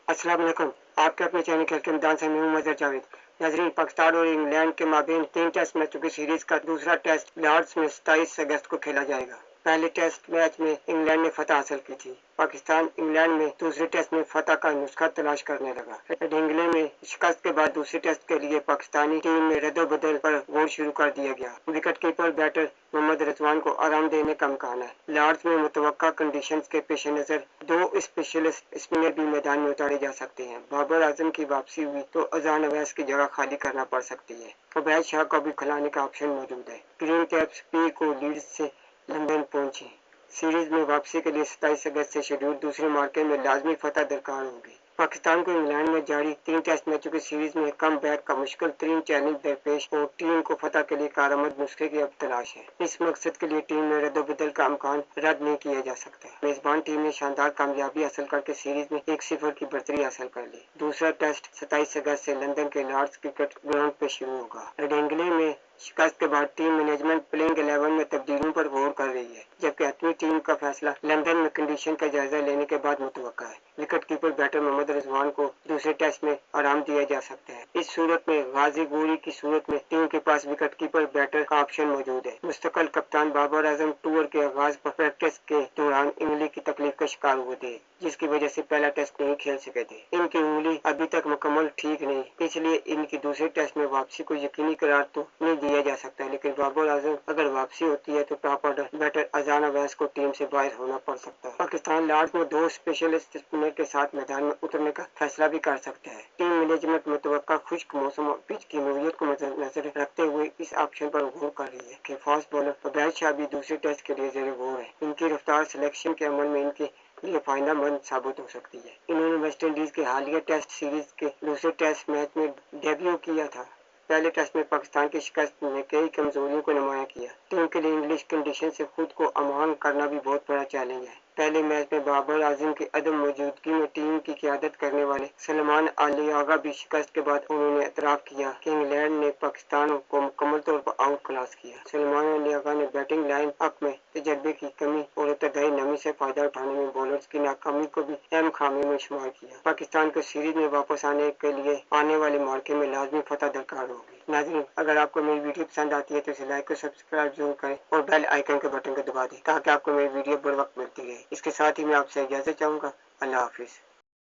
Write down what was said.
अस्सलाम वालेकुम। आपके अपने चैनल खेल के मैदान से मैं हूं मजहर जावेद। नाजरीन, पाकिस्तान और इंग्लैंड के माबेन 3 टेस्ट मैचों की सीरीज का दूसरा टेस्ट लॉर्ड्स में 27 अगस्त को खेला जाएगा। पहले टेस्ट मैच में इंग्लैंड ने फतह हासिल की थी। पाकिस्तान इंग्लैंड में दूसरे टेस्ट में फतह का नुस्खा तलाश करने लगा। हेडिंग्ले में शिकस्त के बाद दूसरे टेस्ट के लिए पाकिस्तानी टीम में रद्द-बदल पर गौर शुरू कर दिया गया। Wicket keeper batter Mohammad Rizwan को आराम देने का इम्कान है। लॉर्ड्स में मुतवक्का कंडीशंस के पेश नजर 2 स्पेशलिस्ट स्पिनर भी मैदान में उतारे जा सकते हैं। बाबर आजम की वापसी हुई तो अजान अवैस की जगह खाली करना पड़ सकती है। उबैद शाह को भी खिलाने का ऑप्शन मौजूद है। ग्रीन कैप्स पी को लीड्स से लंदन पहुंची। सीरीज में वापसी के लिए 27 अगस्त से शेड्यूल दूसरे मार्के में लाजमी फतह दरकार होगी। पाकिस्तान को इंग्लैंड में जारी 3 टेस्ट मैचों की सीरीज में कम बैक का मुश्किल तरीन चैलेंज दरपेश और टीम को फतह के लिए कारआमद नुस्खे की अब तलाश है। इस मकसद के लिए टीम में रद्द-बदल का इम्कान रद्द नहीं किया जा सकता। मेजबान टीम ने शानदार कामयाबी हासिल करके सीरीज में 1-0 की बढ़तरी हासिल कर ली। दूसरा टेस्ट 27 अगस्त से लंदन के लॉर्ड्स क्रिकेट ग्राउंड पे शुरू होगा। हेडिंग्ले में शिकस्त के बाद टीम मैनेजमेंट प्लेइंग 11 में तब्दीलियों पर गौर कर रही है, जबकि हतमी टीम का फैसला लंदन में कंडीशन का जायजा लेने के बाद मुतवक्का है। Wicket keeper batter Mohammad Rizwan को दूसरे टेस्ट में आराम दिया जा सकता है। इस सूरत में गाजी गोरी की सूरत में टीम के पास विकेट कीपर बैटर का ऑप्शन मौजूद है। मुस्तकिल कप्तान बाबर आजम टूर के आगाज पर प्रैक्टिस के दौरान उंगली की तकलीफ का शिकार हुए थे, जिसकी वजह से पहला टेस्ट नहीं खेल सके थे। इनकी उंगली अभी तक मुकम्मल ठीक नहीं, इसलिए इनकी दूसरे टेस्ट में वापसी को यकीनी करार तो नहीं दिया जा सकता है, लेकिन बाबर आजम अगर वापसी होती है तो टॉप ऑर्डर बैटर अजान अवैस को टीम से बाहर होना पड़ सकता है। पाकिस्तान लॉर्ड्स में 2 स्पेशलिस्ट स्पिनर के साथ मैदान में उतरने का फैसला भी कर सकता है। टीम मैनेजमेंट मुतवक्का खुश्क मौसम और पिच की नौयत को मद्देनजर रखते हुए इस ऑप्शन पर गौर कर रही है कि फास्ट बॉलर उबैद शाह भी दूसरे टेस्ट के लिए ज़ेरे गौर है। इनकी रफ्तार सिलेक्शन के अमल में इनके लिए फायदेमंद साबित हो सकती है। इन्होंने वेस्ट इंडीज के हालिया टेस्ट सीरीज के दूसरे टेस्ट मैच में डेब्यू किया था। पहले टेस्ट में पाकिस्तान की शिकस्त ने कई कमजोरियों को नुमाया किया। टीम के लिए इंग्लिश कंडीशन से खुद को अमान करना भी बहुत बड़ा चैलेंज है। पहले मैच में बाबर आजम की अदम मौजूदगी में टीम की क़यादत करने वाले सलमान अली आगा भी शिकस्त के बाद उन्होंने एतराफ़ किया कि इंग्लैंड ने पाकिस्तान को मुकम्मल तौर पर आउट क्लास किया। सलमान अली आगा ने बैटिंग लाइन अप में तजर्बे की कमी और इब्तदाई नमी से फायदा उठाने में बॉलर्स की नाकामी को भी अहम खामी में शुमार किया। पाकिस्तान को सीरीज में वापस आने के लिए आने वाले मार्के में लाजमी फतह दरकार होगी। नाज़रीन, अगर आपको मेरी वीडियो पसंद आती है तो इसे लाइक और सब्सक्राइब जरूर करें और बेल आइकन के बटन को दबा दें ताकि आपको मेरी वीडियो बर वक्त मिलती रहे। इसके साथ ही मैं आपसे इजाज़त चाहूँगा। अल्लाह हाफिज़।